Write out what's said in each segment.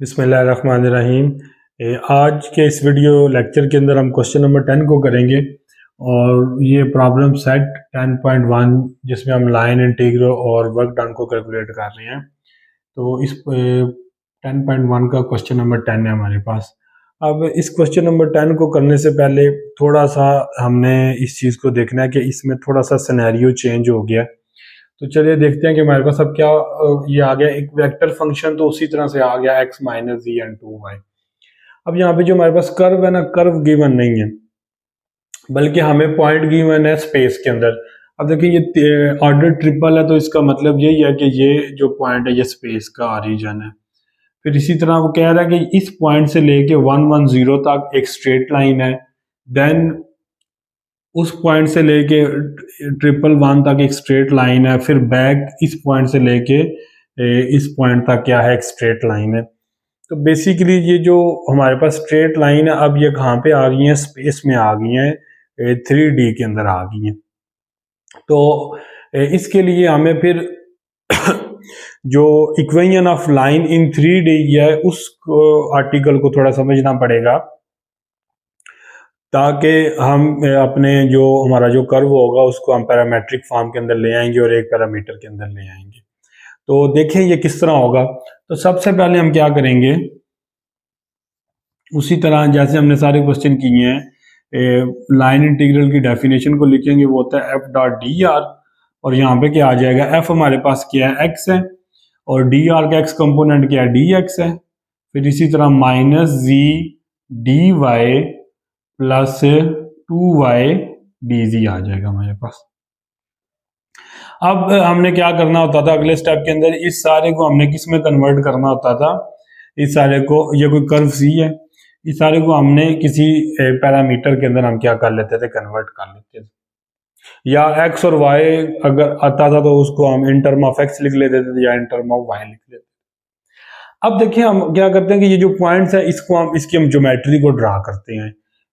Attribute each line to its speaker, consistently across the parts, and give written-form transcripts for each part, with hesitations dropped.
Speaker 1: बिस्मिल्लाहिर्रहमानिर्रहीम। आज के इस वीडियो लेक्चर के अंदर हम क्वेश्चन नंबर 10 को करेंगे और ये प्रॉब्लम सेट 10.1 जिसमें हम लाइन इंटीग्रल और वर्क डन को कैलकुलेट कर रहे हैं। तो इस 10.1 का क्वेश्चन नंबर 10 है हमारे पास। अब इस क्वेश्चन नंबर 10 को करने से पहले थोड़ा सा हमने इस चीज़ को देखना है कि इसमें थोड़ा सा सिनेरियो चेंज हो गया। तो चलिए देखते हैं कि हमारे पास अब क्या ये आ गया एक वेक्टर फंक्शन, तो उसी तरह से आ गया x minus ji and 2y। अब यहाँ पे जो हमारे पास कर्व है ना, कर्व गिवन नहीं है बल्कि हमें पॉइंट गिवन है स्पेस के अंदर। अब देखिए ये ऑर्डर ट्रिपल है, तो इसका मतलब यही है कि ये जो पॉइंट है ये स्पेस का ओरिजिन है। फिर इसी तरह वो कह रहा है कि इस पॉइंट से लेके 110 तक एक स्ट्रेट लाइन है, देन उस पॉइंट से लेके 111 तक एक स्ट्रेट लाइन है, फिर बैक इस पॉइंट से लेके इस पॉइंट तक क्या है, एक स्ट्रेट लाइन है। तो बेसिकली ये जो हमारे पास स्ट्रेट लाइन है अब ये कहाँ पे आ गई है, स्पेस में आ गई है, 3D के अंदर आ गई है। तो इसके लिए हमें फिर जो equation of line in 3D है उस आर्टिकल को थोड़ा समझना पड़ेगा, ताकि हम अपने जो हमारा जो कर्व होगा उसको हम पैरामेट्रिक फॉर्म के अंदर ले आएंगे और एक पैरामीटर के अंदर ले आएंगे। तो देखें ये किस तरह होगा। तो सबसे पहले हम क्या करेंगे, उसी तरह जैसे हमने सारे क्वेश्चन किए हैं, लाइन इंटीग्रल की डेफिनेशन को लिखेंगे, वो होता है एफ डॉट डी आर, और यहाँ पे क्या आ जाएगा, एफ हमारे पास क्या है, एक्स है, और डी आर का एक्स कंपोनेंट क्या है, डी एक्स है। फिर इसी तरह minus z d y plus 2y dz आ जाएगा हमारे पास। अब हमने क्या करना होता था अगले स्टेप के अंदर, इस सारे को हमने किस में कन्वर्ट करना होता था, इस सारे को, ये कोई कर्व सी है, इस सारे को हमने किसी पैरामीटर के अंदर हम क्या कर लेते थे, कन्वर्ट कर लेते थे। या x और y अगर आता था तो उसको हम इन टर्म ऑफ x लिख लेते थे या इन टर्म ऑफ y लिख लेते थे। अब देखिए हम क्या करते हैं कि ये जो पॉइंट्स है इसको हम इसकी हम ज्योमेट्री को ड्रा करते हैं,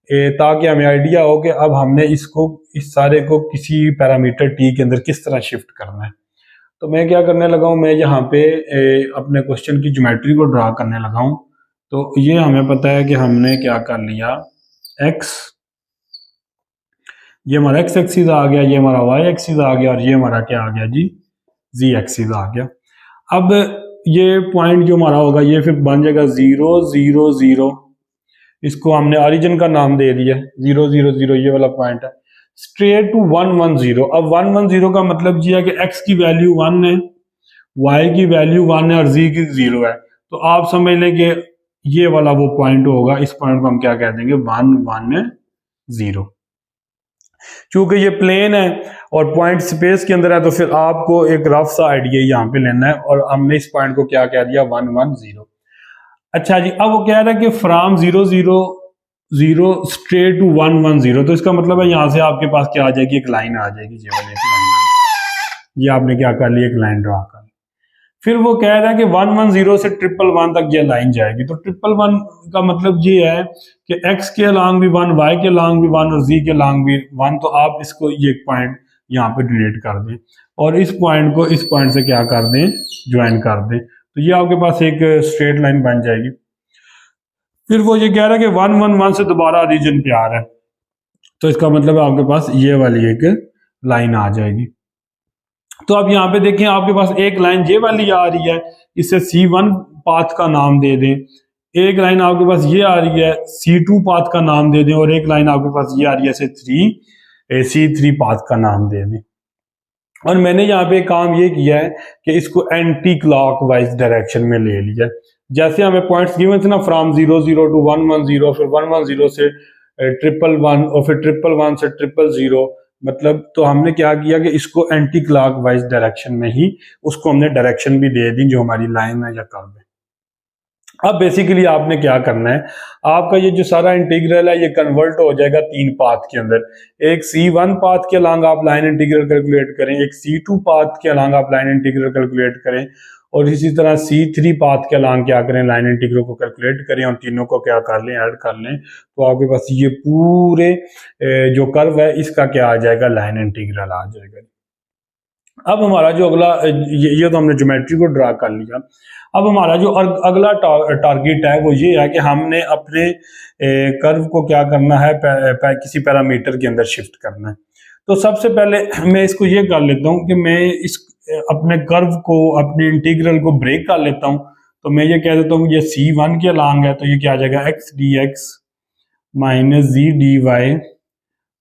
Speaker 1: ताकि हमें आइडिया हो कि अब हमने इसको इस सारे को किसी पैरामीटर t के अंदर किस तरह शिफ्ट करना है। तो मैं क्या करने लगा हूँ, मैं यहाँ पे अपने क्वेश्चन की ज्योमेट्री को ड्रा करने लगा हूँ। तो ये हमें पता है कि हमने क्या कर लिया, x, ये हमारा x एक्सिस आ गया, ये हमारा y एक्सिस आ गया, और ये हमारा क्या आ गया जी, z एक्सिस आ गया। अब ये पॉइंट जो हमारा होगा ये फिर बन जाएगा 0 0 0, इसको हमने ओरिजिन का नाम दे दिया, 0 0 0 ये वाला पॉइंट है, स्ट्रेट टू 1 1 0। अब 1 1 0 का मतलब ये है कि x की वैल्यू 1 है, y की वैल्यू 1 है और z की 0 है। तो आप समझ लें कि ये वाला वो पॉइंट होगा, इस पॉइंट को हम क्या कह देंगे, 1 1 0। चूंकि ये प्लेन है और पॉइंट स्पेस के अंदर है, तो फिर आपको एक रफ सा आइडिया यहाँ पे लेना है, और हमने इस पॉइंट को क्या कह दिया, 1 1 0। अच्छा जी, अब वो कह रहा है कि फ्रॉम 0 0 0 स्ट्रेट टू 1 1 0। तो इसका मतलब है यहाँ से आपके पास क्या आ जाएगी, एक लाइन आ जाएगी, ये वाली एक लाइन। ये आपने क्या कर लिया, एक लाइन ड्रा कर ली। फिर वो कह रहा है कि 1 1 0 से 1 तक ये लाइन जाएगी। तो 1 का मतलब ये है कि x के अलॉन्ग भी 1, y के अलॉन्ग भी 1 और z के अलॉन्ग भी 1। तो आप इसको ये पॉइंट यहाँ पे डिलीट कर दें और इस पॉइंट को इस पॉइंट से क्या कर दें, ज्वाइन कर दें, तो ये आपके पास एक स्ट्रेट लाइन बन जाएगी। फिर वो ये कह रहा है कि 1 1 1 से दोबारा रीजन पे आ रहा है, तो इसका मतलब है आपके पास ये वाली एक लाइन आ जाएगी। तो अब यहाँ पे देखें, आपके पास एक लाइन ये वाली आ रही है, इसे C1 पाथ का नाम दे दें, एक लाइन आपके पास ये आ रही है, C2 पाथ का नाम दे दें, और एक लाइन आपके पास ये आ रही है, C3 पाथ का नाम दे दें। और मैंने यहाँ पे काम ये किया है कि इसको एंटी क्लॉकवाइज डायरेक्शन में ले लिया। जैसे हमें पॉइंट्स गिवन थे ना, फ्रॉम 0 0 टू 1 1 0, फिर 1 1 0 से 1 और फिर 1 1 से 0 0, मतलब तो हमने क्या किया कि इसको एंटी क्लॉकवाइज डायरेक्शन में ही उसको हमने डायरेक्शन भी दे दी जो हमारी लाइन है या कर्व है। अब बेसिकली आपने क्या करना है, आपका ये जो सारा इंटीग्रल है ये कन्वर्ट हो जाएगा 3 पाथ के अंदर। एक C1 पाथ के अलॉन्ग आप लाइन इंटीग्रल कैलकुलेट करें, एक C2 पाथ के अलॉन्ग आप लाइन इंटीग्रल कैलकुलेट करें, और इसी तरह C3 पाथ के अलॉन्ग क्या करें, लाइन इंटीग्रल को कैलकुलेट करें, और तीनों को क्या कर लें, ऐड कर लें। तो आपके पास ये पूरे जो कर्व है इसका क्या आ जाएगा, लाइन इंटीग्रल आ जाएगा। अब हमारा जो अगला ये तो हमने ज्योमेट्री को ड्रा कर लिया। अब हमारा जो अगला टारगेट है वो ये है कि हमने अपने कर्व को क्या करना है, किसी पैरामीटर के अंदर शिफ्ट करना है। तो सबसे पहले मैं इसको ये कर लेता हूँ कि मैं इस अपने कर्व को, अपने इंटीग्रल को ब्रेक कर लेता हूँ। तो मैं ये कह देता हूँ ये C1 के अलॉन्ग है, तो ये क्या आ जाएगा, x dx minus z d y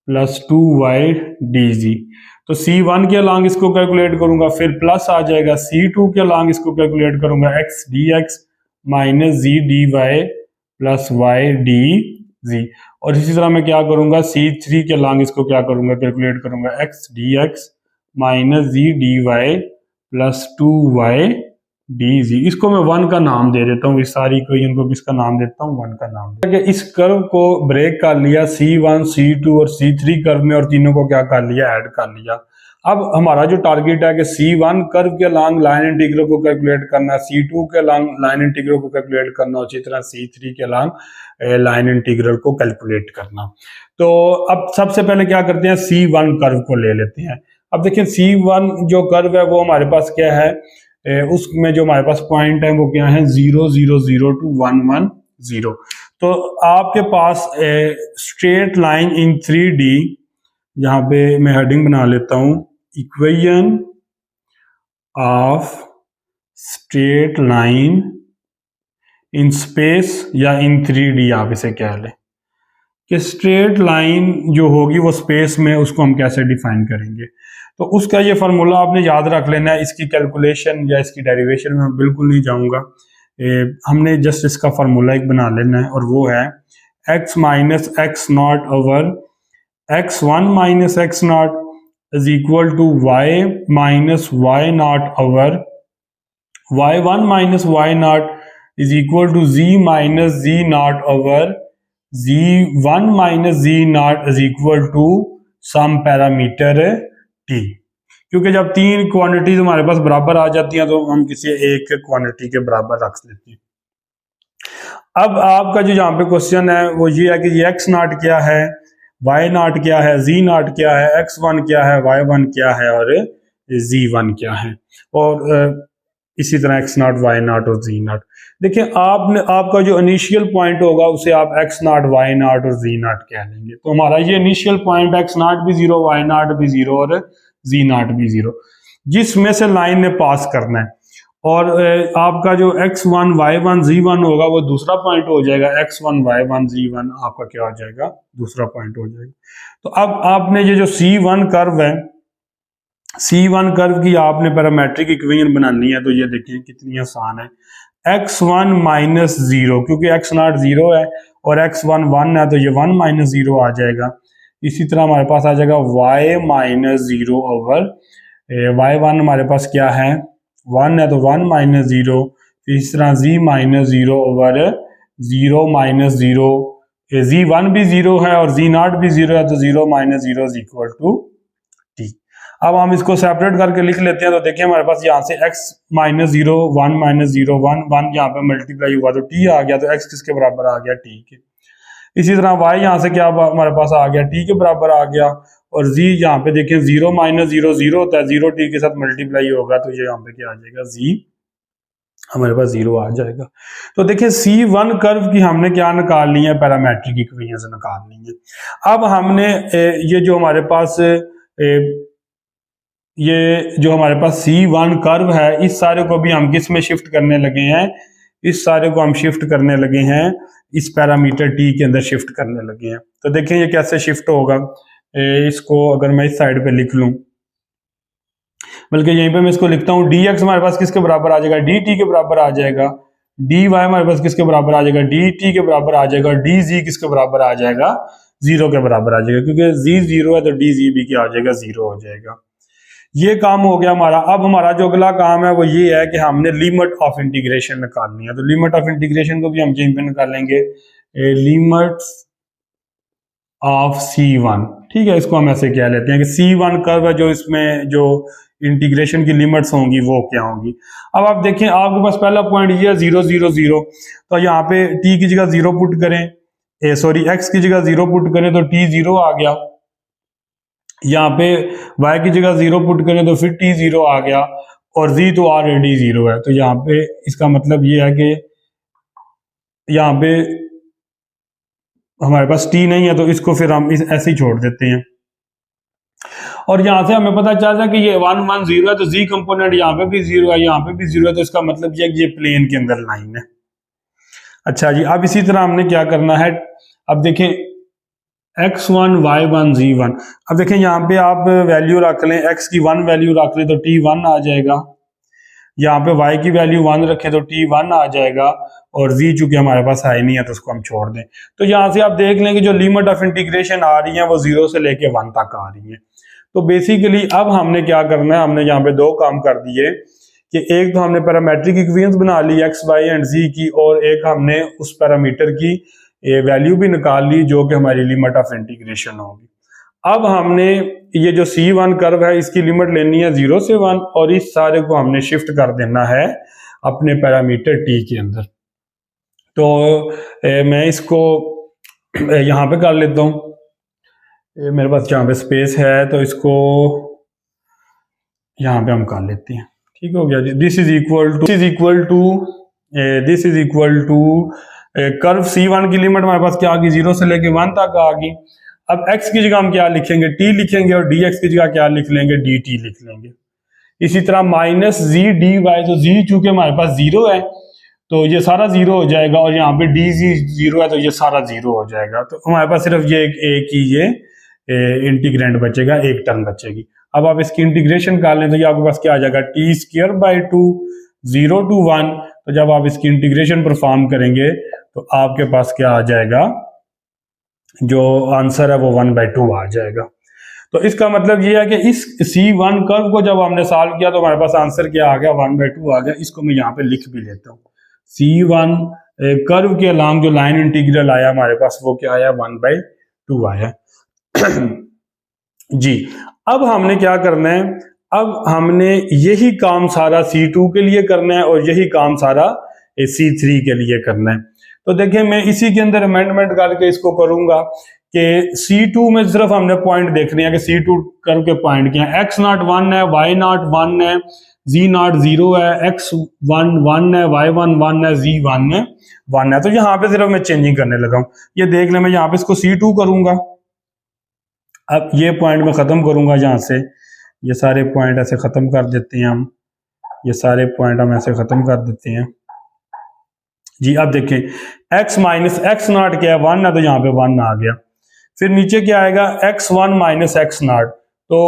Speaker 1: plus 2y dz। तो C1 के अलॉन्ग इसको कैलकुलेट करूंगा, फिर प्लस आ जाएगा C2 के अलॉन्ग इसको कैलकुलेट करूंगा, x dx minus z d y plus y d z. और इसी तरह मैं क्या करूंगा, C3 के अलॉन्ग इसको क्या करूंगा, कैलकुलेट करूंगा, x dx minus z d y plus 2y d. इसको मैं 1 का नाम दे देता हूँ, इस सारी इक्वेशन को किसका नाम देता हूँ, 1 का नाम दे। इस कर्व को ब्रेक कर लिया C1, C2 और C3 कर्व में, और तीनों को क्या कर लिया, ऐड कर लिया। अब हमारा जो टारगेट है कि C1 कर्व के अलॉन्ग लाइन इंटीग्रल को कैलकुलेट करना, C2 के अलॉन्ग लाइन इंटीग्रल को कैलकुलेट करना, उसी तरह C3 के अलॉन्ग लाइन इंटीग्रल को कैलकुलेट करना। तो अब सबसे पहले क्या करते हैं, C1 कर्व को ले लेते हैं। अब देखिए C1 जो कर्व है वो हमारे पास क्या है, उसमें जो हमारे पास पॉइंट है वो क्या है, 0 0 0 to 1 1 0। तो आपके पास स्ट्रेट लाइन इन 3D, यहाँ पे मैं हेडिंग बना लेता हूं, equation of straight line in space या इन 3D, आप इसे कह लें कि स्ट्रेट लाइन जो होगी वो स्पेस में, उसको हम कैसे डिफाइन करेंगे। तो उसका ये फार्मूला आपने याद रख लेना है। इसकी कैलकुलेशन या इसकी डेरिवेशन में मैं बिल्कुल नहीं जाऊंगा, हमने जस्ट इसका फार्मूला एक बना लेना है, और वो है x minus x not over x1 minus x not is equal to y minus y not over y1 minus y not is equal to z minus z not over z1 minus z not is equal to some parameter t। क्योंकि जब तीन quantities हमारे पास बराबर आ जाती हैं तो हम किसी एक क्वांटिटी के बराबर रख लेते हैं। अब आपका जो यहाँ पे क्वेश्चन है वो ये है कि ये x नॉट क्या है, y नॉट क्या है, z नॉट क्या है, x1 क्या है, y1 क्या है और z1 क्या है, और इसी तरह x नॉट, y नॉट और z नॉट। देखिए आपका जो इनिशियल पॉइंट होगा उसे आप x नॉट, y नॉट और z नॉट कह लेंगे। तो हमारा ये इनिशियल पॉइंट x नॉट भी 0, y नॉट भी 0 और z नॉट भी 0, जिसमें से लाइन ने पास करना है। और आपका जो x1, y1, z1 होगा वो दूसरा पॉइंट हो जाएगा, x1, y1, z1 आपका क्या हो जाएगा, दूसरा पॉइंट हो जाएगा। तो अब आपने ये जो C1 कर्व है, C1 कर्व की आपने पैरामेट्रिक इक्वेशन बनानी है। तो ये देखिए कितनी आसान है, x1 माइनस 0, क्योंकि x नॉट 0 है और x1 1 है, तो ये 1 माइनस 0 आ जाएगा। इसी तरह हमारे पास आ जाएगा y माइनस 0 ओवर y1 हमारे पास क्या है, 1 है, तो 1 माइनस 0। इस तरह z minus 0 over 0 minus 0, z1 भी 0 है और z नॉट भी 0 है, तो 0 minus 0 is equal to t। अब हम इसको सेपरेट करके लिख लेते हैं। तो देखिए हमारे पास यहाँ से x माइनस 0, 1 माइनस 0, 1 1 यहाँ पे मल्टीप्लाई हुआ तो t आ गया, तो x किसके बराबर आ गया, t के। इसी तरह y यहाँ से क्या हमारे पास आ गया, t के बराबर आ गया। और z यहाँ पे देखें 0 माइनस 0 0 होता है, 0 t के साथ मल्टीप्लाई होगा, तो ये यहाँ पे क्या आ जाएगा, z हमारे पास 0 आ जाएगा। तो देखिए C1 कर्व की हमने क्या निकाल ली है, पैरामेट्रिक इक्वेशन निकाल ली है। अब हमने ये जो हमारे पास C1 कर्व है, इस सारे को भी हम किस में शिफ्ट करने लगे हैं, इस सारे को हम शिफ्ट करने लगे हैं, इस पैरामीटर t के अंदर शिफ्ट करने लगे हैं। तो देखें ये कैसे शिफ्ट होगा, इसको अगर मैं इस साइड पे लिख लूं, बल्कि यहीं पे मैं इसको लिखता हूं, dx हमारे पास किसके बराबर आ जाएगा, dt के बराबर आ जाएगा, dy हमारे पास किसके बराबर आ जाएगा, dt के बराबर आ जाएगा, dz किसके बराबर आ जाएगा, 0 के बराबर आ जाएगा, क्योंकि z 0 है तो dz भी क्या आ जाएगा, 0 हो जाएगा। ये काम हो गया हमारा। अब हमारा जो अगला काम है वो ये है कि हमने लिमिट ऑफ इंटीग्रेशन निकालनी है। तो लिमिट ऑफ इंटीग्रेशन को भी हम यहीं पे निकालेंगे, लिमिट्स ऑफ C1, ठीक है, इसको हम ऐसे कह लेते हैं कि C1 कर्व है, जो इसमें जो इंटीग्रेशन की लिमिट्स होंगी वो क्या होंगी। अब आप देखें आपके पास पहला पॉइंट ये है 0 0 0, तो यहाँ पे t की जगह 0 पुट करें, x की जगह 0 पुट करें तो t 0 आ गया। यहाँ पे y की जगह 0 पुट करें तो फिर t 0 आ गया और z तो ऑलरेडी 0 है। तो यहाँ पे इसका मतलब ये है कि यहाँ पे हमारे पास t नहीं है, तो इसको फिर हम इस ऐसे ही छोड़ देते हैं। और यहाँ से हमें पता चल रहा है कि ये 1 1 0 है, तो z कंपोनेंट यहाँ पे भी 0 है, यहाँ पे भी 0 है, तो इसका मतलब ये है कि ये प्लेन के अंदर लाइन है। अच्छा जी, अब इसी तरह हमने क्या करना है, अब देखें x1 y1 z1। अब देखें यहाँ पे आप वैल्यू रख लें, x की 1 वैल्यू रख लें तो t 1 आ जाएगा, यहाँ पे y की वैल्यू 1 रखें तो t 1 आ जाएगा, और z चूंकि हमारे पास है नहीं है तो उसको हम छोड़ दें। तो यहाँ से आप देख लें कि जो लिमिट ऑफ इंटीग्रेशन आ रही है वो 0 से लेके 1 तक आ रही है। तो बेसिकली अब हमने क्या करना है, हमने यहाँ पे दो काम कर दिए कि एक तो हमने पैरामेट्रिक इक्वेशंस बना ली x y एंड z की, और एक हमने उस पैरामीटर की वैल्यू भी निकाल ली जो कि हमारी लिमिट ऑफ इंटीग्रेशन होगी। अब हमने ये जो C1 कर्व है इसकी लिमिट लेनी है 0 से 1, और इस सारे को हमने शिफ्ट कर देना है अपने पैरामीटर t के अंदर। तो मैं इसको यहाँ पे कर लेता हूँ, मेरे पास यहाँ पे स्पेस है तो इसको यहाँ पे हम कर लेते हैं। ठीक हो गया जी। This is equal to curve C1 की लिमिट हमारे पास क्या आ गई, 0 से लेके 1 तक आ गई। अब x की जगह हम क्या लिखेंगे, t लिखेंगे, और dx की जगह क्या लिख लेंगे, dt लिख लेंगे। इसी तरह माइनस z dy, तो z चूंकि हमारे पास 0 है तो ये सारा 0 हो जाएगा, और यहाँ पे dz 0 है तो ये सारा 0 हो जाएगा। तो हमारे पास सिर्फ ये एक ही ये इंटीग्रेंड बचेगा, एक टर्म बचेगी। अब आप इसकी इंटीग्रेशन कर लें तो ये आपके पास क्या आ जाएगा, टी स्क्वायर बाई 2 0 to 1। तो जब आप इसकी इंटीग्रेशन परफॉर्म करेंगे तो आपके पास क्या आ जाएगा, जो आंसर है वो 1/2 आ जाएगा। तो इसका मतलब ये है कि इस C1 कर्व को जब हमने सॉल्व किया तो हमारे पास आंसर क्या आ गया, 1/2 आ गया। इसको मैं यहाँ पे लिख भी लेता हूँ, C1 कर्व के अलॉन्ग जो लाइन इंटीग्रल आया हमारे पास वो क्या आया, 1/2 आया। जी, अब हमने क्या करना है, अब हमने यही काम सारा C2 के लिए करना है और यही काम सारा C3 के लिए करना है। तो देखिए मैं इसी के अंदर अमेंडमेंट करके इसको करूंगा कि C2 में सिर्फ हमने पॉइंट देखने हैं कि C2 कर्व के पॉइंट क्या है, x0 1 है, y0 1 है, z0 0 है, x1 1 है, y1 1 है, z1 1 है। तो यहाँ पे सिर्फ मैं चेंजिंग करने लगा हूं, ये देख ले, मैं यहाँ पे इसको C2 करूंगा। अब ये पॉइंट मैं खत्म करूंगा, यहाँ से ये सारे पॉइंट ऐसे खत्म कर देते हैं हम, ये सारे पॉइंट हम ऐसे खत्म कर देते हैं जी। अब देखें x माइनस एक्स नॉट क्या है, 1 है, तो यहाँ पे 1 आ गया। फिर नीचे क्या आएगा, x1 माइनस एक्स नॉट, तो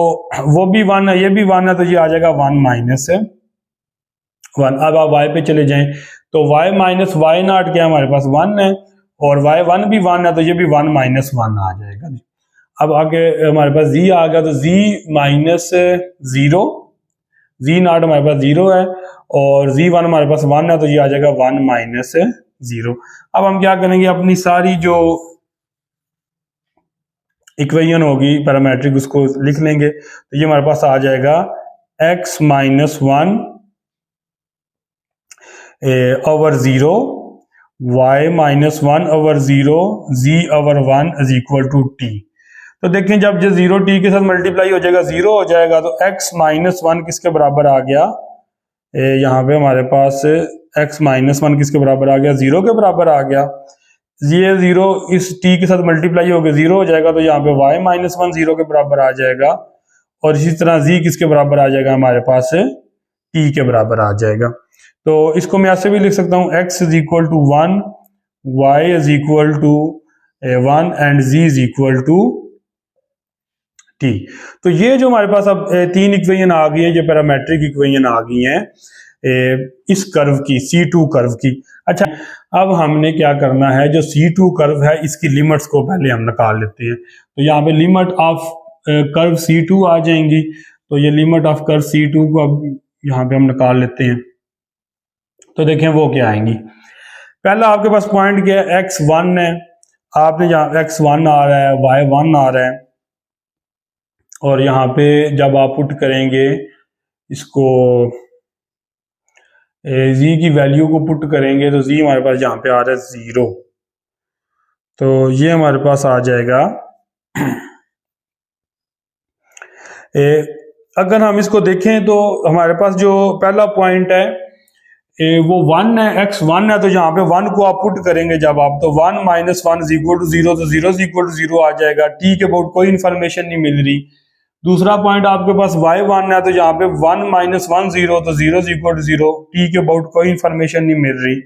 Speaker 1: वो भी 1 है, ये भी 1 है, तो ये आ जाएगा 1 माइनस 1। अब आप y पे चले जाएं तो y माइनस वाई नॉट क्या हमारे पास 1 है, और y1 भी 1 है, तो ये भी 1 माइनस 1 आ जाएगा जी। अब आगे हमारे पास z आ गया, तो z माइनस 0, z नॉट हमारे पास 0 है, और z1 हमारे पास 1 है, तो ये आ जाएगा 1 माइनस 0। अब हम क्या करेंगे, अपनी सारी जो इक्वेशन होगी पैरामेट्रिक उसको लिख लेंगे। तो ये हमारे पास आ जाएगा x minus 1 over 0, y minus 1 over 0, z over 1 is equal to t। तो देखें जब ये 0 t के साथ मल्टीप्लाई हो जाएगा 0 हो जाएगा, तो x माइनस 1 किसके बराबर आ गया, यहाँ पे हमारे पास x माइनस 1 किसके बराबर आ गया, 0 के बराबर आ गया। ये 0 इस t के साथ मल्टीप्लाई हो गया 0 हो जाएगा, तो यहाँ पे y माइनस 1 0 के बराबर आ जाएगा, और इसी तरह z किसके बराबर आ जाएगा, हमारे पास t के बराबर आ जाएगा। तो इसको मैं ऐसे भी लिख सकता हूँ, x is equal to 1, y is equal to 1 and z is equal to t। तो ये जो हमारे पास अब 3 इक्वेशन आ गई है, ये पैरामेट्रिक इक्वेशन आ गई हैं इस कर्व की, C2 कर्व की। अच्छा, अब हमने क्या करना है, जो C2 कर्व है इसकी लिमिट्स को पहले हम निकाल लेते हैं। तो यहाँ पे लिमिट ऑफ कर्व C2 आ जाएंगी, तो ये लिमिट ऑफ कर्व C2 को अब यहाँ पे हम निकाल लेते हैं। तो देखें वो क्या आएंगी, पहला आपके पास पॉइंट क्या है, x1 है, आपने यहाँ x1 आ रहा है, y1 आ रहा है, और यहाँ पे जब आप पुट करेंगे इसको z की वैल्यू को पुट करेंगे तो z हमारे पास यहाँ पे आ रहा है 0, तो ये हमारे पास आ जाएगा अगर हम इसको देखें तो हमारे पास जो पहला पॉइंट है वो 1 है, x 1 है, तो यहाँ पे 1 को आप पुट करेंगे जब आप, तो 1 - 1 इज इक्वल टू 0, तो 0 इज इक्वल टू 0 आ जाएगा। t के अबाउट कोई इंफॉर्मेशन नहीं मिल रही। दूसरा पॉइंट आपके पास y 1 है, तो यहाँ पे 1 - 1 0, तो 0 इज इक्वल टू 0, t के अबाउट कोई इंफॉर्मेशन नहीं मिल रही।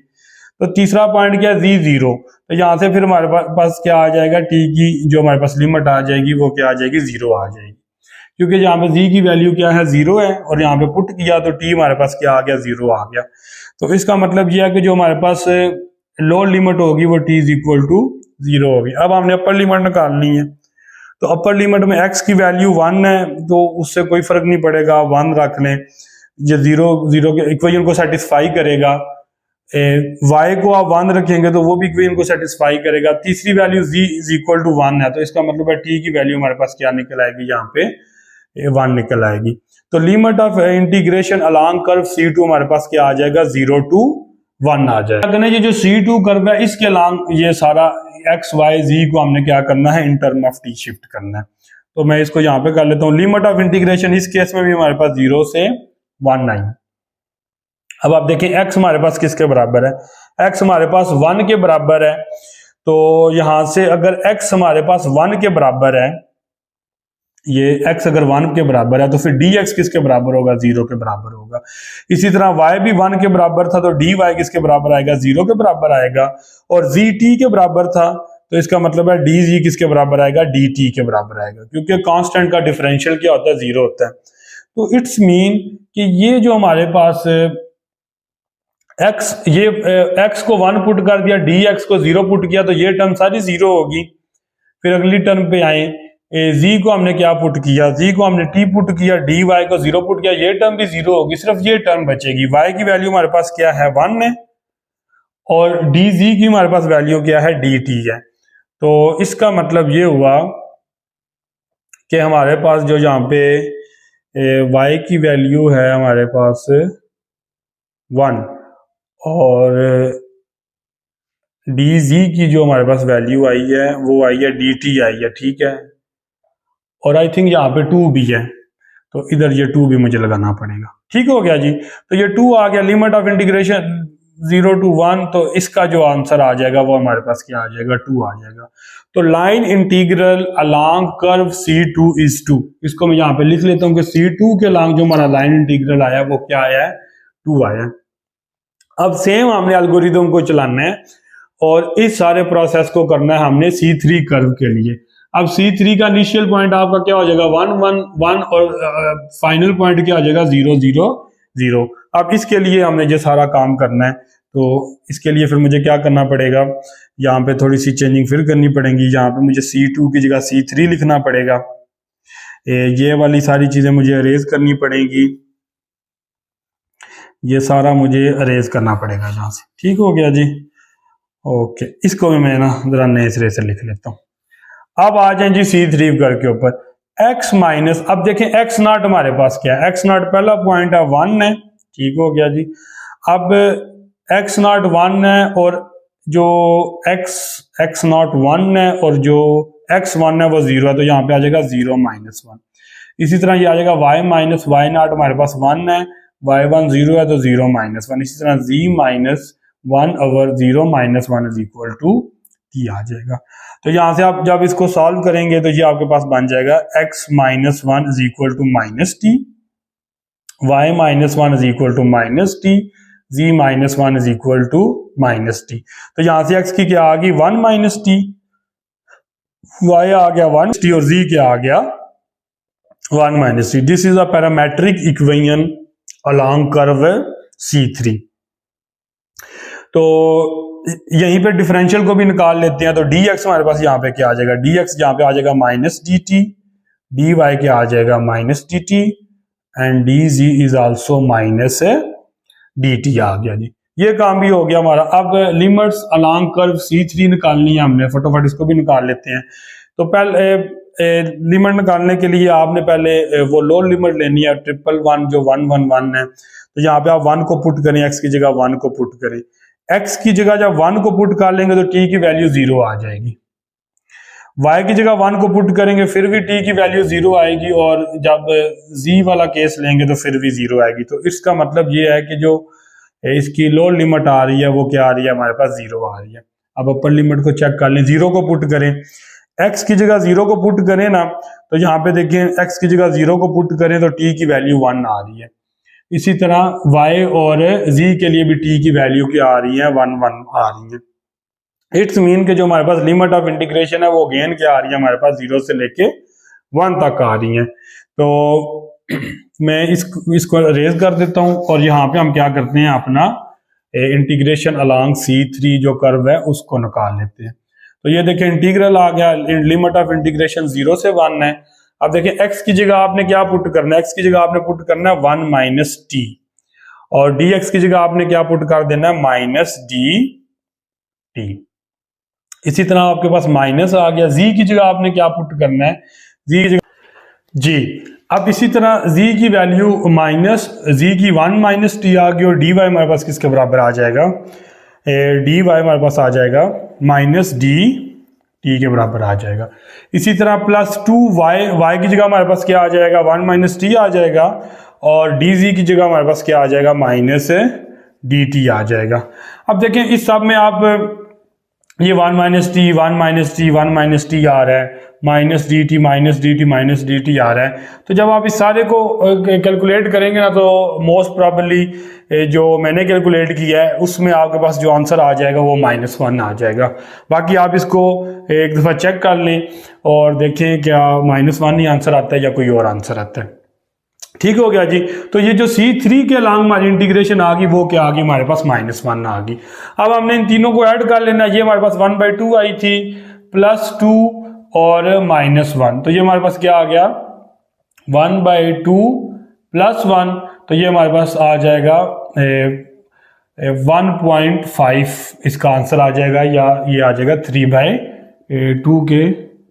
Speaker 1: तो तीसरा पॉइंट क्या है, z 0, तो यहाँ से फिर हमारे पास क्या आ जाएगा, t की जो हमारे पास लिमिट आ जाएगी वो क्या आ जाएगी, 0 आ जाएगी, क्योंकि यहाँ पे z की वैल्यू क्या है, 0 है, और यहाँ पे पुट किया तो t हमारे पास क्या आ गया, 0 आ गया। तो इसका मतलब यह है कि जो हमारे पास लोअर लिमिट होगी वो t इज इक्वल टू 0 होगी। अब हमने अपर लिमिट निकालनी है, तो अपर लिमिट में x की वैल्यू 1 है, तो उससे कोई फर्क नहीं पड़ेगा, 1 रख लें, ये 0 के इक्वेशन को सेटिस्फाई करेगा। y को आप 1 रखेंगे तो वो भी इक्वेशन को सेटिस्फाई करेगा। तीसरी value z is equal to 1 है, तो इसका मतलब है t की वैल्यू हमारे पास क्या निकल आएगी, यहाँ पे 1 निकल आएगी। तो limit of integration along curve C2 हमारे पास क्या आ जाएगा, 0 to 1 आ जाएगा। ये जो C2 कर्व है इसके अलोंग ये सारा x y z को हमने क्या करना है, in term of t shift करना है। तो मैं इसको यहाँ पे कर लेता हूँ। लिमिट ऑफ इंटीग्रेशन इस केस में भी हमारे पास 0 से 1 आई। अब आप देखें x हमारे पास किसके बराबर है, x हमारे पास 1 के बराबर है। तो यहां से अगर x हमारे पास 1 के बराबर है, ये x अगर 1 के बराबर है, तो फिर dx किसके बराबर होगा, 0 के बराबर होगा। इसी तरह y भी 1 के बराबर था, तो dy किसके बराबर आएगा, 0 के बराबर आएगा। और z t के बराबर था, तो इसका मतलब है dz किसके बराबर आएगा, dt के बराबर आएगा, क्योंकि कांस्टेंट का डिफरेंशियल क्या होता है, 0 होता है। तो इट्स मीन कि ये जो हमारे पास x, ये x को 1 पुट कर दिया, dx को 0 पुट किया, तो ये टर्म सारी 0 होगी। फिर अगली टर्म पे आए, z को हमने क्या पुट किया, z को हमने t पुट किया, dy को 0 पुट किया, ये टर्म भी 0 होगी, सिर्फ ये टर्म बचेगी। y की वैल्यू हमारे पास क्या है, 1 है, और dz की हमारे पास वैल्यू क्या है, dt है। तो इसका मतलब ये हुआ कि हमारे पास जो यहाँ पे y की वैल्यू है हमारे पास 1, और dz की जो हमारे पास वैल्यू आई है वो आई है dt आई है, ठीक है। और आई थिंक यहाँ पे 2 भी है, तो इधर ये 2 भी मुझे लगाना पड़ेगा, ठीक हो गया जी। तो ये 2 आ गया, लिमिट ऑफ इंटीग्रेशन 0 to 1, तो इसका जो आंसर आ जाएगा वो हमारे पास क्या आ जाएगा, 2 आ जाएगा। तो line integral along curve C2 is 2, इसको मैं यहाँ पे लिख लेता हूँ कि C2 के अलोंग जो हमारा लाइन इंटीग्रल आया वो क्या आया है, 2 आया है। अब सेम हमने एल्गोरिथम को चलाना है और इस सारे प्रोसेस को करना है हमने C3 कर्व के लिए। अब C3 का इनिशियल पॉइंट आपका क्या हो जाएगा, 1 1 1, और फाइनल पॉइंट क्या हो जाएगा, 0 0 0। अब इसके लिए हमने ये सारा काम करना है, तो इसके लिए फिर मुझे क्या करना पड़ेगा, यहाँ पे थोड़ी सी चेंजिंग फिर करनी पड़ेगी। यहाँ पे मुझे C2 की जगह C3 लिखना पड़ेगा, ये वाली सारी चीजें मुझे अरेज करनी पड़ेगी, ये सारा मुझे अरेज करना पड़ेगा यहाँ से, ठीक हो गया जी। ओके, इसको भी मैं ना जरा नए सिरे से लिख लेता हूँ। अब आ जाए जी C3 कर्व के ऊपर, x माइनस, अब देखें x नॉट हमारे पास क्या है, x नॉट पहला पॉइंट है 1 है, ठीक हो गया जी। अब x नॉट 1 है, और जो x नॉट 1 है, और जो x1 है वो 0 है, तो यहाँ पे आ जाएगा 0 - 1। इसी तरह ये आ जाएगा y माइनस y नॉट हमारे पास 1 है, y1 0 है, तो 0 - 1। इसी तरह z minus 1 over 0 - 1 is equal to t आ जाएगा। तो यहां से आप जब इसको सॉल्व करेंगे तो ये आपके पास बन जाएगा x minus 1 is equal to minus t, y minus 1 is equal to minus t, z minus 1 is equal to minus t. तो यहां से x की क्या आ गई, 1 माइनस टी, y आ गया 1 टी, और z क्या आ गया 1 minus T. This is a parametric equation along curve C3। तो यहीं पे डिफरेंशियल को भी निकाल लेते हैं, तो dx हमारे पास यहाँ पे क्या आ जाएगा, dx यहाँ पे आ जाएगा माइनस dt, dy क्या आ जाएगा minus dt, and dz is also minus dt आ गया जी। ये काम भी हो गया हमारा। अब लिमिट्स अलोंग कर्व C3 निकालनी है हमने, फटाफट इसको भी निकाल लेते हैं। तो पहले लिमिट निकालने के लिए आपने पहले वो लोअर लिमिट लेनी है, 1 जो 1 1 1 है, तो यहाँ पे आप 1 को पुट करें, x की जगह 1 को पुट करें। x की जगह जब 1 को पुट कर लेंगे तो t की वैल्यू 0 आ जाएगी। y की जगह 1 को पुट करेंगे फिर भी t की वैल्यू 0 आएगी, और जब z वाला केस लेंगे तो फिर भी 0 आएगी। तो इसका मतलब ये है कि जो इसकी लोअर लिमिट आ रही है वो क्या आ रही है, हमारे पास 0 आ रही है। अब अपर लिमिट को चेक कर लें, 0 को पुट करें, x की जगह 0 को पुट करें ना, तो यहाँ पे देखें x की जगह 0 को पुट करें तो t की वैल्यू 1 आ रही है। इसी तरह y और z के लिए भी t की वैल्यू क्या आ रही है, 1 1 आ रही है। इट्स मीन के जो हमारे पास लिमिट ऑफ इंटीग्रेशन है वो अगेन क्या आ रही है, हमारे पास 0 से लेके 1 तक आ रही है। तो मैं इसको रेज कर देता हूं, और यहाँ पे हम क्या करते हैं, अपना इंटीग्रेशन अलोंग C3 जो कर्व है उसको निकाल लेते हैं। तो ये देखिए इंटीग्रल आ गया, लिमिट ऑफ इंटीग्रेशन 0 से 1 है। अब देखिए x की जगह आपने क्या पुट करना है, x की जगह आपने पुट करना है 1 माइनस टी, और dx की जगह आपने क्या पुट कर देना है, माइनस dt। इसी तरह आपके पास माइनस आ गया, z की जगह आपने क्या पुट करना है, z की जगह जी। अब इसी तरह z की वैल्यू माइनस z की 1 माइनस टी आ गई, और dy हमारे पास किसके बराबर आ जाएगा, dy हमारे पास आ जाएगा माइनस डी टी के बराबर आ जाएगा। इसी तरह प्लस 2y की जगह हमारे पास क्या आ जाएगा, 1 माइनस टी आ जाएगा, और dz की जगह हमारे पास क्या आ जाएगा, माइनस dt आ जाएगा। अब देखें इस सब में आप ये 1 minus T 1 minus T 1 minus T आ रहा है, minus D T minus D T minus D T आ रहा है। तो जब आप इस सारे को कैलकुलेट करेंगे ना, तो मोस्ट प्रॉबली जो मैंने कैलकुलेट किया है उसमें आपके पास जो आंसर आ जाएगा वो -1 आ जाएगा। बाकी आप इसको एक दफ़ा चेक कर लें और देखें क्या -1 ही आंसर आता है या कोई और आंसर आता है। ठीक हो गया जी। तो ये जो C3 के अलॉन्ग हमारी इंटीग्रेशन आ गई वो क्या आ गई, हमारे पास -1 आ गई। अब हमने इन तीनों को ऐड कर लेना। ये हमारे पास 1/2 आई थी, +2 और -1, तो ये हमारे पास क्या आ गया, 1/2 + 1, तो ये हमारे पास आ जाएगा 1.5 इसका आंसर आ जाएगा, या ये आ जाएगा 3/2 के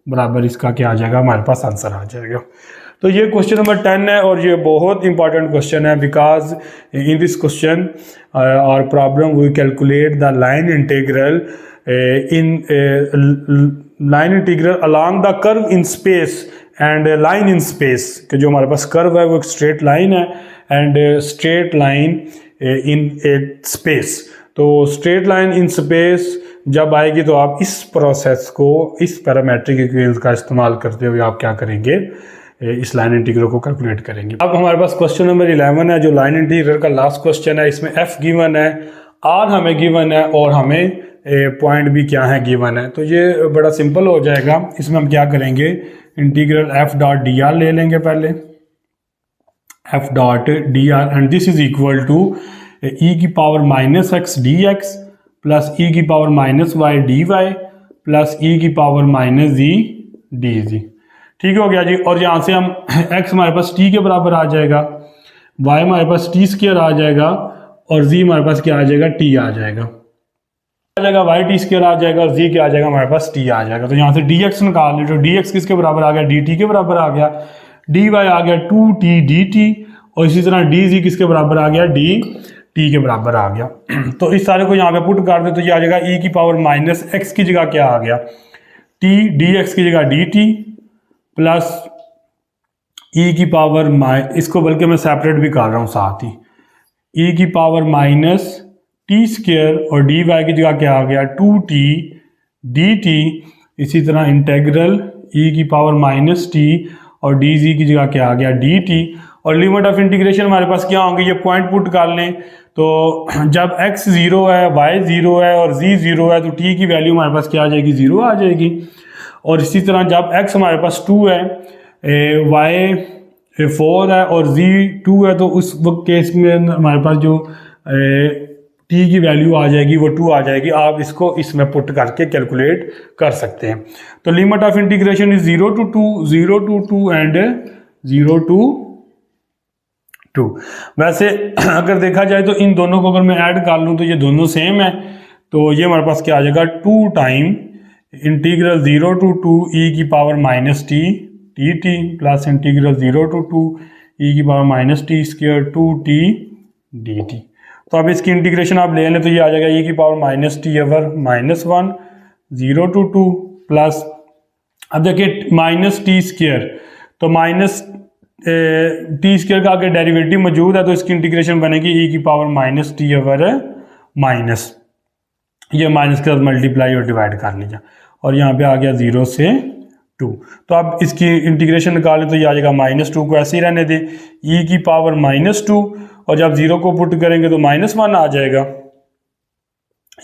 Speaker 1: बराबर इसका क्या आ जाएगा, हमारे पास आंसर आ जाएगा। तो ये क्वेश्चन नंबर 10 है, और ये बहुत इंपॉर्टेंट क्वेश्चन है, बिकॉज इन दिस क्वेश्चन और problem we calculate the line integral line integral along the curve in space and line in space, कि जो हमारे पास कर्व है वो एक स्ट्रेट लाइन है, and straight line in a space. तो स्ट्रेट लाइन इन स्पेस जब आएगी तो आप इस प्रोसेस को, इस पैरामेट्रिक इक्वेशन का इस्तेमाल करते हुए आप क्या करेंगे, इस लाइन इंटीग्रल को कैलकुलेट करेंगे। अब हमारे पास क्वेश्चन नंबर 11 है, जो लाइन इंटीग्रल का लास्ट क्वेश्चन है। इसमें f गिवन है, r हमें गिवन है, और हमें पॉइंट भी क्या है, गिवन है। तो ये बड़ा सिंपल हो जाएगा। इसमें हम क्या करेंगे, इंटीग्रल f.dr ले लेंगे पहले, f.dr, and this is equal to e⁻x dx plus e⁻y dy plus e⁻z dz। ठीक हो गया जी। और यहाँ से हम x हमारे पास t के बराबर आ जाएगा, y हमारे पास t² आ जाएगा, और z हमारे पास क्या आ जाएगा, t आ जाएगा, y t² आ जाएगा, और z क्या आ जाएगा, हमारे पास t आ जाएगा। तो यहाँ से dx निकाल ले, तो dx किसके बराबर आ गया, dt के बराबर आ गया, dy आ गया 2t dt, और इसी तरह dz किसके बराबर आ गया, dt के बराबर आ गया। तो इस सारे को यहाँ पे पुट कर दे तो ये आ जाएगा e⁻x की जगह क्या आ गया, t, dx की जगह dt प्लस इसको बल्कि मैं सेपरेट भी कर रहा हूँ साथ ही, e⁻t² और dy की जगह क्या आ गया, 2t dt। इसी तरह इंटेग्रल e⁻t और dz की जगह क्या आ गया, dt। और लिमिट ऑफ इंटीग्रेशन हमारे पास क्या होंगे, ये पॉइंट पुट कर लें। तो जब x 0 है, y 0 है और z 0 है, तो t की वैल्यू हमारे पास क्या आ जाएगी, 0 आ जाएगी। और इसी तरह जब x हमारे पास 2 है, y 4 है और z 2 है, तो उस वक्त केस में हमारे पास जो t की वैल्यू आ जाएगी वो 2 आ जाएगी। आप इसको इसमें पुट करके कैलकुलेट कर सकते हैं। तो limit of integration is 0 to 2, 0 to 2 and 0 to 2। वैसे अगर देखा जाए तो इन दोनों को अगर मैं ऐड कर लूँ तो ये दोनों सेम है, तो ये हमारे पास क्या आ जाएगा, 2 time integral 0 to 2 e⁻t dt plus integral 0 to 2 e⁻t² 2t dt। तो अब इसकी इंटीग्रेशन आप ले लें तो ये आ जाएगा e⁻t/-1 0 to 2 प्लस अब देखिए माइनस टी स्क्र, तो माइनस टी स्क्र का आगे डेरिवेटिव मौजूद है तो इसकी इंटीग्रेशन बनेगी ई की power minus T over minus, ये माइनस के साथ मल्टीप्लाई और डिवाइड कर लीजिए और यहाँ पे आ गया 0 से 2। तो अब इसकी इंटीग्रेशन निकालें तो ये आ जाएगा -2 को ऐसे ही रहने दें, ई की पावर -2 और जब 0 को पुट करेंगे तो -1 आ जाएगा,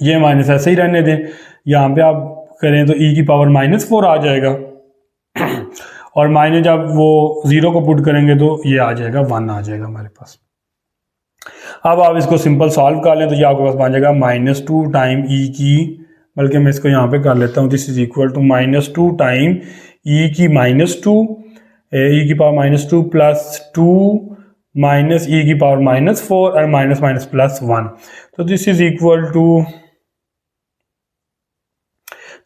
Speaker 1: ये माइनस ऐसे ही रहने दें। यहाँ पे आप करें तो ई की पावर -4 आ जाएगा और माइनस जब वो 0 को पुट करेंगे तो ये आ जाएगा 1 आ जाएगा हमारे पास। अब आप इसको सिंपल सॉल्व कर लें तो ये आपके पास बन जाएगा -2 टाइम ई की, बल्कि मैं इसको यहाँ पे कर लेता हूँ, this is equal to -2 time E की -2 ई की पावर -2 प्लस 2 माइनस ई की पावर -4 और माइनस माइनस प्लस 1। तो this is equal to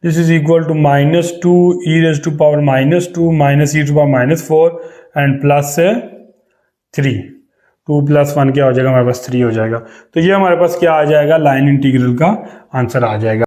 Speaker 1: -2 e raised to power -2 minus e to power -4 and plus 3, 2 + 1 क्या हो जाएगा हमारे पास 3 हो जाएगा। तो ये हमारे पास क्या आ जाएगा, लाइन इंटीग्रल का आंसर आ जाएगा।